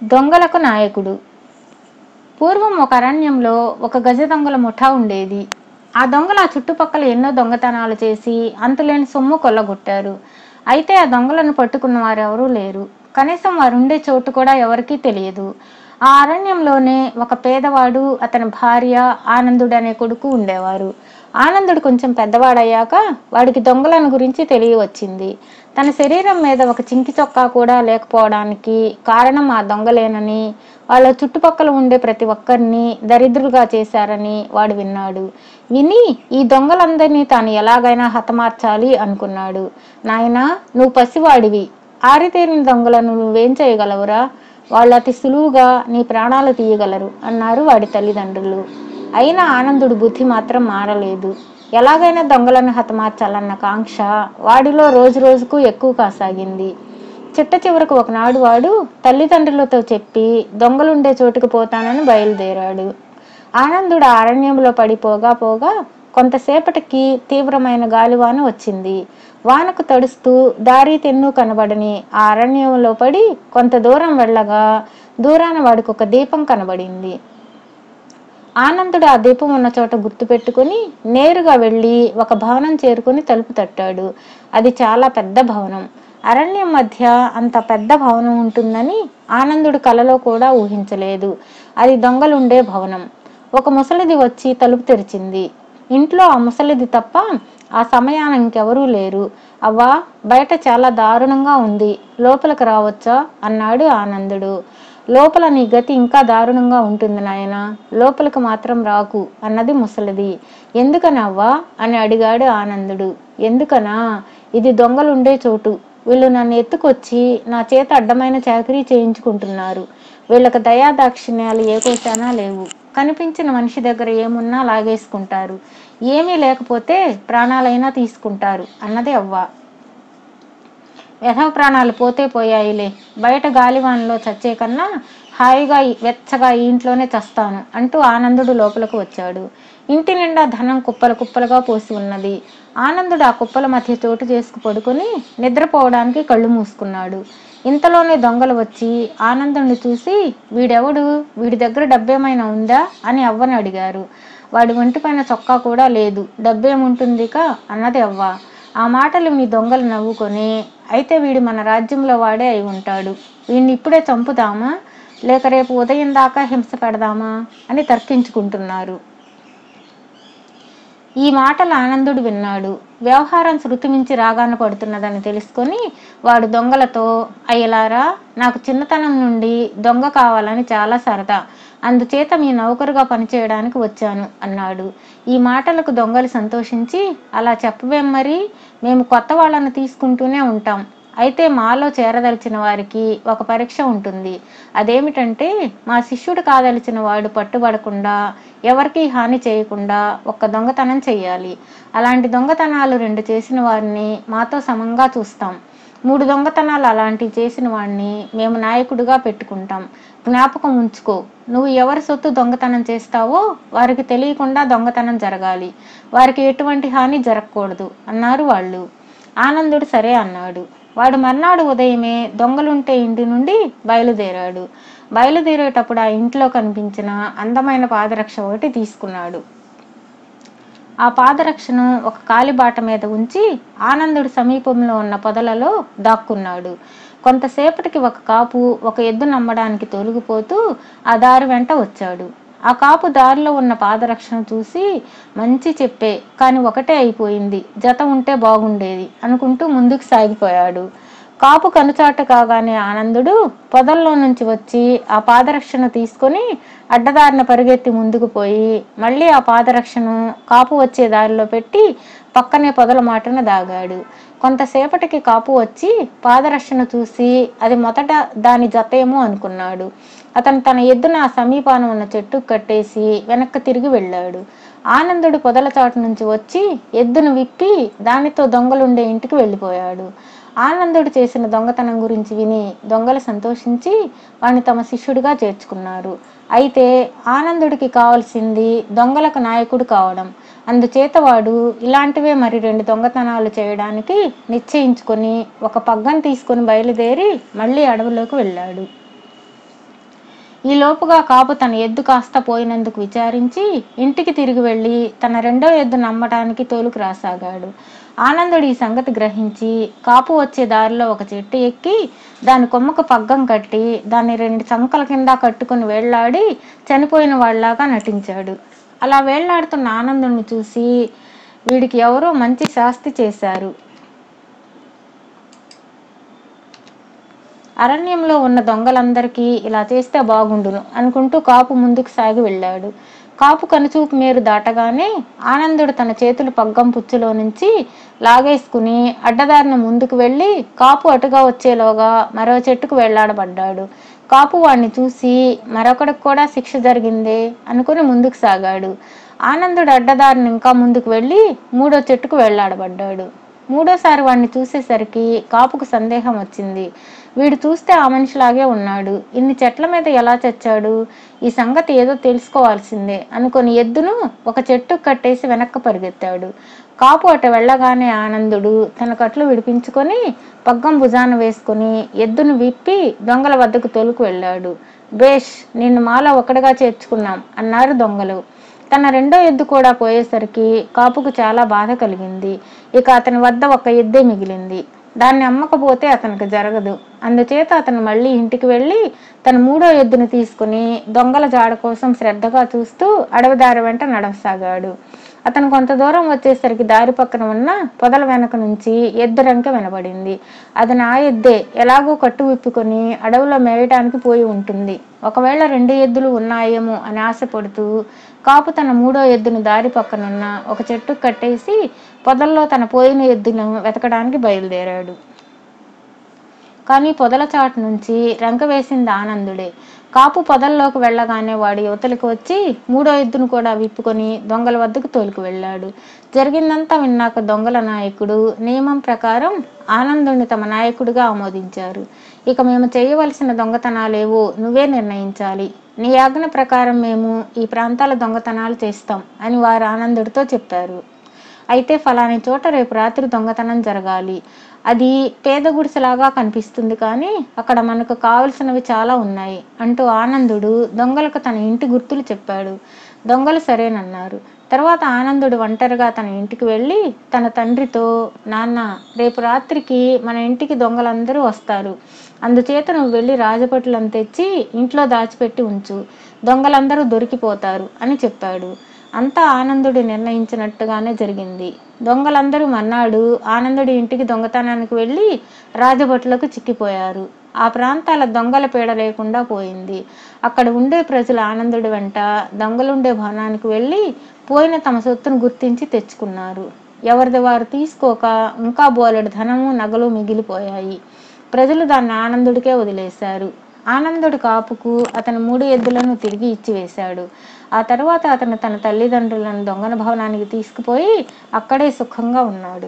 దొంగలకు నాయకుడు. పూర్వం ఒక అరణ్యంలో ఒక గజ దొంగల ముఠా ఉండేది. ఆ దొంగలు ఆ చుట్టుపక్కల ఎన్నో దొంగతనాలు చేసి అంతులేని సొమ్ము కొల్లగొట్టారు. అయితే ఆ దొంగలను పట్టుకున్న వారు ఎవరూ లేరు. కనీసం వారుండే చోటు కూడా ఎవరికీ తెలియదు. ఆ అరణ్యంలోనే ఒక పేదవాడు, అతని భార్య, ఆనందుడు అనే కొడుకు ఉండేవారు. ఆనందుడు కొంచెం పెద్దవాడయ్యాక వాడికి దొంగలను గురించి తెలియవచ్చింది. తన శరీరం మీద ఒక చింకి చొక్కా కూడా లేకపోవడానికి కారణం ఆ దొంగలేనని, వాళ్ళ చుట్టుపక్కల ఉండే ప్రతి ఒక్కరిని దరిద్రులుగా చేశారని వాడు విన్నాడు. విని ఈ దొంగలందరినీ తాను ఎలాగైనా హతమార్చాలి అనుకున్నాడు. నాయనా, నువ్వు పసివాడివి, ఆరితేరిన దొంగలను నువ్వేం చేయగలవురా? వాళ్ళు అతి సులువుగా నీ ప్రాణాలు తీయగలరు అన్నారు వాడి తల్లిదండ్రులు. అయినా ఆనందుడు బుద్ధి మాత్రం మారలేదు. ఎలాగైనా దొంగలను హతమార్చాలన్న కాంక్ష వాడిలో రోజు రోజుకు ఎక్కువ కాసాగింది. చిట్ట చివరకు ఒకనాడు వాడు తల్లిదండ్రులతో చెప్పి దొంగలుండే చోటుకు పోతానని బయలుదేరాడు. ఆనందుడు అరణ్యంలో పడిపోగా పోగా కొంతసేపటికి తీవ్రమైన గాలివాన వచ్చింది. వానకు తడుస్తూ దారి తెన్ను కనబడని ఆ అరణ్యంలో పడి కొంత దూరం వెళ్ళగా దూరాన వాడికి ఒక దీపం కనబడింది. ఆనందుడు ఆ దీపం ఉన్న చోట గుర్తుపెట్టుకుని నేరుగా వెళ్ళి ఒక భవనం చేరుకుని తలుపు తట్టాడు. అది చాలా పెద్ద భవనం. అరణ్యం మధ్య అంత పెద్ద భవనం ఉంటుందని ఆనందుడు కలలో కూడా ఊహించలేదు. అది దొంగలుండే భవనం. ఒక ముసలిది వచ్చి తలుపు తెరిచింది. ఇంట్లో ఆ ముసలిది తప్ప ఆ సమయాన ఇంకెవరూ లేరు. అవ్వా, బయట చాలా దారుణంగా ఉంది, లోపలికి రావచ్చా అన్నాడు ఆనందుడు. లోపల నీ గతి ఇంకా దారుణంగా ఉంటుంది నాయనా, లోపలికి మాత్రం రాకు అన్నది ముసలిది. ఎందుకనవ్వా అని అడిగాడు ఆనందుడు. ఎందుకనా, ఇది దొంగలుండే చోటు. వీళ్ళు నన్ను ఎత్తుకొచ్చి నా చేత అడ్డమైన చాకరీ చేయించుకుంటున్నారు. వీళ్ళకి దయాదాక్షిణ్యాలు ఏ కోశానా లేవు. కనిపించిన మనిషి దగ్గర ఏమున్నా లాగేసుకుంటారు, ఏమీ లేకపోతే ప్రాణాలైనా తీసుకుంటారు అన్నది అవ్వ. వెధవ ప్రాణాలు పోతే పోయాయిలే, బయట గాలివానలో చచ్చే కన్నా హాయిగా వెచ్చగా ఈ ఇంట్లోనే చస్తాను అంటూ ఆనందుడు లోపలకు వచ్చాడు. ఇంటి నిండా ధనం కుప్పలు కుప్పలుగా పోసి ఉన్నది. ఆనందుడు ఆ కుప్పల మధ్య చోటు చేసుకు పడుకొని నిద్రపోవడానికి కళ్ళు మూసుకున్నాడు. ఇంతలోనే దొంగలు వచ్చి ఆనందుడిని చూసి, వీడెవడు, వీడి దగ్గర డబ్బేమైనా ఉందా అని అవ్వని అడిగారు. వాడి ఒంటిపైన చొక్కా కూడా లేదు, డబ్బేముంటుందిక అన్నది అవ్వ. ఆ మాటలు మీ దొంగలు నవ్వుకొని, అయితే వీడు మన రాజ్యంలో వాడే అయి ఉంటాడు, వీడిని ఇప్పుడే చంపుదామా లేక రేపు ఉదయం దాకా హింస పెడదామా అని తర్కించుకుంటున్నారు. ఈ మాటలు ఆనందుడు విన్నాడు. వ్యవహారం శృతిమించి రాగాన పడుతున్నదని తెలుసుకొని వాడు దొంగలతో, అయ్యలారా, నాకు చిన్నతనం నుండి దొంగ కావాలని చాలా సరదా, అందుచేత మీ నౌకరుగా పనిచేయడానికి వచ్చాను అన్నాడు. ఈ మాటలకు దొంగలు సంతోషించి, అలా చెప్పవేం మరి, మేము కొత్త వాళ్ళను తీసుకుంటూనే ఉంటాం. అయితే మాలో చేరదలిచిన వారికి ఒక పరీక్ష ఉంటుంది. అదేమిటంటే, మా శిష్యుడు కాదలిచిన వాడు పట్టుబడకుండా, ఎవరికీ హాని చేయకుండా ఒక్క దొంగతనం చెయ్యాలి. అలాంటి దొంగతనాలు 2 చేసిన వారిని మాతో సమంగా చూస్తాం. 3 దొంగతనాలు అలాంటివి చేసిన వాడిని మేము నాయకుడిగా పెట్టుకుంటాం. జ్ఞాపకం ఉంచుకో, నువ్వు ఎవరి సొత్తు దొంగతనం చేస్తావో వారికి తెలియకుండా దొంగతనం జరగాలి, వారికి ఎటువంటి హాని జరగకూడదు అన్నారు వాళ్ళు. ఆనందుడు సరే అన్నాడు. వాడు మర్నాడు ఉదయమే దొంగలుంటే ఇంటి నుండి బయలుదేరాడు. బయలుదేరేటప్పుడు ఆ ఇంట్లో కనిపించిన అందమైన పాదరక్ష ఒకటి తీసుకున్నాడు. ఆ పాదరక్షను ఒక కాలిబాట మీద ఉంచి ఆనందుడు సమీపంలో ఉన్న పొదలలో దాక్కున్నాడు. కొంతసేపటికి ఒక కాపు ఒక ఎద్దు నమ్మడానికి తొలగిపోతూ ఆ దారి వెంట వచ్చాడు. ఆ కాపు దారిలో ఉన్న పాదరక్షను చూసి, మంచి చెప్పే, కానీ ఒకటే అయిపోయింది, జత ఉంటే బాగుండేది అనుకుంటూ ముందుకు సాగిపోయాడు. కాపు కనుచాట కాగానే ఆనందుడు పొదల్లో నుంచి వచ్చి ఆ పాదరక్షను తీసుకొని అడ్డదారిన పరిగెత్తి ముందుకు పోయి మళ్ళీ ఆ పాదరక్షను కాపు వచ్చే దారిలో పెట్టి పక్కనే పొదల మాటన దాగాడు. కొంతసేపటికి కాపు వచ్చి పాదరక్షను చూసి అది మొదట దాని జతేమో అనుకున్నాడు. అతను తన ఎద్దును ఆ సమీపాన ఉన్న చెట్టుకు కట్టేసి వెనక్కి తిరిగి వెళ్ళాడు. ఆనందుడు పొదల చాటు నుంచి వచ్చి ఎద్దును విప్పి దానితో దొంగలుండే ఇంటికి వెళ్ళిపోయాడు. ఆనందుడు చేసిన దొంగతనం గురించి విని దొంగలు సంతోషించి వాడిని తమ శిష్యుడిగా చేర్చుకున్నారు. అయితే ఆనందుడికి కావాల్సింది దొంగలకు నాయకుడు కావడం. అందుచేత వాడు ఇలాంటివే మరి 2 దొంగతనాలు చేయడానికి నిశ్చయించుకొని ఒక పగ్గం తీసుకొని బయలుదేరి మళ్ళీ అడవిలోకి వెళ్ళాడు. ఈ లోపుగా కాపు తన ఎద్దు కాస్త పోయినందుకు విచారించి ఇంటికి తిరిగి వెళ్ళి తన రెండో ఎద్దును నమ్మటానికి తోలుకు రాసాగాడు. ఆనందుడు ఈ సంగతి గ్రహించి కాపు వచ్చే దారిలో ఒక చెట్టు ఎక్కి దాని కొమ్మకు పగ్గం కట్టి దాన్ని 2 చంకల కింద కట్టుకుని వేళ్లాడి చనిపోయిన వాళ్ళలాగా నటించాడు. అలా వేళ్లాడుతున్న ఆనందుడిని చూసి వీడికి ఎవరో మంచి శాస్తి చేశారు, అరణ్యంలో ఉన్న దొంగలందరికీ ఇలా చేస్తే బాగుండును అనుకుంటూ కాపు ముందుకు సాగి వెళ్ళాడు. కాపు కనుచూపు మేరు దాటగానే ఆనందుడు తన చేతులు పగ్గం పుచ్చులో నుంచి లాగేసుకుని అడ్డదారిన ముందుకు వెళ్ళి కాపు అటుగా వచ్చేలోగా మరో చెట్టుకు వెళ్లాడబడ్డాడు. కాపు వాణ్ణి చూసి మరొకడికి కూడా శిక్ష జరిగిందే అనుకుని ముందుకు సాగాడు. ఆనందుడు అడ్డదారిని ఇంకా ముందుకు వెళ్ళి 3వ చెట్టుకు వెళ్లాడబడ్డాడు. 3వసారి వాణ్ణి చూసేసరికి కాపుకు సందేహం వచ్చింది. వీడు చూస్తే ఆ మనిషిలాగే ఉన్నాడు, ఇన్ని చెట్ల మీద ఎలా చచ్చాడు, ఈ సంగతి ఏదో తెలుసుకోవాల్సిందే అనుకుని ఎద్దును ఒక చెట్టుకు కట్టేసి వెనక్కి పరిగెత్తాడు. కాపు అట వెళ్ళగానే ఆనందుడు తన కట్లు విడిపించుకొని పగ్గం భుజాన వేసుకుని ఎద్దును విప్పి దొంగల వద్దకు తోలుకు వెళ్ళాడు. బేష్, నిన్ను మాలో ఒకటిగా చేర్చుకున్నాం అన్నారు దొంగలు. తన రెండో ఎద్దు కూడా పోయేసరికి కాపుకు చాలా బాధ కలిగింది. ఇక అతని వద్ద ఒక ఎద్దే మిగిలింది. దాన్ని అమ్మకపోతే అతనికి జరగదు. అందుచేత అతను మళ్ళీ ఇంటికి వెళ్ళి తన 3వ ఎద్దును తీసుకుని దొంగల జాడ కోసం శ్రద్ధగా చూస్తూ అడవిదారి వెంట నడవసాగాడు. అతను కొంత దూరం వచ్చేసరికి దారి పక్కన ఉన్న పొదల వెనక నుంచి ఎద్దు రంక వినబడింది. అది నా ఎద్దే, ఎలాగో కట్టు విప్పుకొని అడవిలో మేయటానికి పోయి ఉంటుంది, ఒకవేళ 2 ఎద్దులు ఉన్నాయేమో అని ఆశపడుతూ కాపు తన 3వ ఎద్దును దారి పక్కనున్న ఒక చెట్టుకు కట్టేసి పొదల్లో తన పోయిన ఎద్దును వెతకడానికి బయలుదేరాడు. కానీ పొదల చాటు నుంచి రంక వేసింది ఆనందుడే. కాపు పొదల్లోకి వెళ్ళగానే వాడి యువతలకు వచ్చి 3వ ఎద్దును కూడా విప్పుకొని దొంగల వద్దకు తోలుకు వెళ్ళాడు. జరిగిందంతా విన్నాక దొంగల నాయకుడు నియమం ప్రకారం ఆనందుడిని తమ నాయకుడిగా ఆమోదించారు. ఇక మేము చేయవలసిన దొంగతనాలేవో నువ్వే నిర్ణయించాలి, నీ ఆజ్ఞ ప్రకారం మేము ఈ ప్రాంతాల దొంగతనాలు చేస్తాం అని వారు ఆనందుడితో చెప్పారు. అయితే ఫలాని చోట రేపు రాత్రి దొంగతనం జరగాలి, అది పేద గుడిసెలాగా కనిపిస్తుంది, కానీ అక్కడ మనకు కావలసినవి చాలా ఉన్నాయి అంటూ ఆనందుడు దొంగలకు తన ఇంటి గుర్తులు చెప్పాడు. దొంగలు సరేనన్నారు. తర్వాత ఆనందుడు ఒంటరిగా తన ఇంటికి వెళ్ళి తన తండ్రితో, నాన్న, రేపు రాత్రికి మన ఇంటికి దొంగలందరూ వస్తారు, అందుచేత నువ్వు వెళ్ళి రాజపటులను తెచ్చి ఇంట్లో దాచిపెట్టి ఉంచు, దొంగలందరూ దొరికిపోతారు అని చెప్పాడు. అంతా ఆనందుడు నిర్ణయించినట్టుగానే జరిగింది. దొంగలందరూ మన్నాడు ఆనందుడి ఇంటికి దొంగతనానికి వెళ్ళి రాజభటులకు చిక్కిపోయారు. ఆ ప్రాంతాల దొంగల పీడ లేకుండా పోయింది. అక్కడ ఉండే ప్రజలు ఆనందుడి వెంట దొంగలుండే భవనానికి వెళ్ళి పోయిన తమ సొత్తును గుర్తించి తెచ్చుకున్నారు. ఎవరిది వారు తీసుకోక ఇంకా బోలెడు ధనము నగలు మిగిలిపోయాయి. ప్రజలు దాన్ని ఆనందుడికే వదిలేశారు. ఆనందుడు కాపుకు అతని 3 ఎద్దులను తిరిగి ఇచ్చివేశాడు. ఆ తర్వాత అతను తన తల్లిదండ్రులను దొంగల భవనానికి తీసుకుపోయి అక్కడే సుఖంగా ఉన్నాడు.